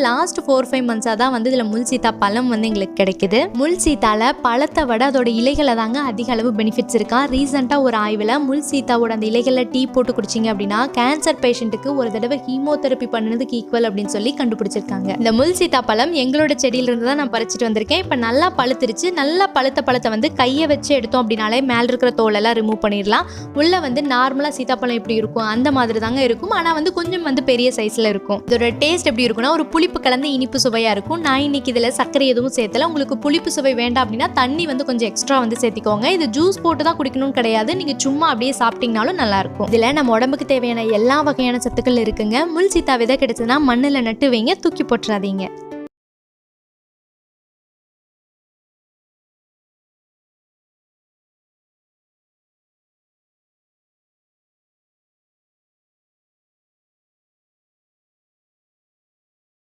Last 4-5 மந்த்ஸாக தான் வந்து இதில் முள் சீத்தா பழம் வந்து எங்களுக்கு கிடைக்குது. முள் சீத்தால பழத்தை விட அதோட இலைகளை தாங்க அதிக அளவு பெனிஃபிட்ஸ் இருக்கா. ரீசெண்டாக ஒரு ஆய்வில் முள் சீத்தாவோட அந்த இலைகளில் டீ போட்டு குடிச்சிங்க அப்படின்னா கேன்சர் பேஷண்ட்டுக்கு ஒரு தடவை ஹீமோதெரப்பி பண்ணதுக்கு ஈக்குவல் அப்படின்னு சொல்லி கண்டுபிடிச்சிருக்காங்க. இந்த முள் சீத்தா பழம் எங்களோட செடியிலிருந்து தான் நான் பறிச்சுட்டு வந்திருக்கேன். இப்போ நல்லா பழுத்துருச்சு. நல்லா பழத்தை வந்து கையை வச்சு எடுத்தோம் அப்படின்னாலே மேலே இருக்கிற தோலெல்லாம் ரிமூவ் பண்ணிடலாம். உள்ளே வந்து நார்மலாக சீத்தாப்பழம் எப்படி இருக்கும் அந்த மாதிரி தாங்க இருக்கும். ஆனால் வந்து கொஞ்சம் வந்து பெரிய சைஸில் இருக்கும். இதோட டேஸ்ட் எப்படி இருக்குன்னா ஒரு புளிப்பு கலந்து இனிப்பு சுவையா இருக்கும். நான் இன்னைக்கு இதில் சர்க்கரை எதுவும் சேர்த்தல. உங்களுக்கு புளிப்பு சுவை வேண்டாம் அப்படின்னா தண்ணி வந்து கொஞ்சம் எக்ஸ்ட்ரா வந்து சேர்த்திக்கோங்க. இது ஜூஸ் போட்டு தான் குடிக்கணும்னு கிடையாது. நீங்க சும்மா அப்படியே சாப்பிட்டீங்கனாலும் நல்லா இருக்கும். இதுல நம்ம உடம்புக்கு தேவையான எல்லா வகையான சத்துக்கள் இருக்குங்க. முள் சீத்தா விதை கிடைச்சதுன்னா மண்ணில் நட்டு வைங்க, தூக்கி போட்டுறாதீங்க.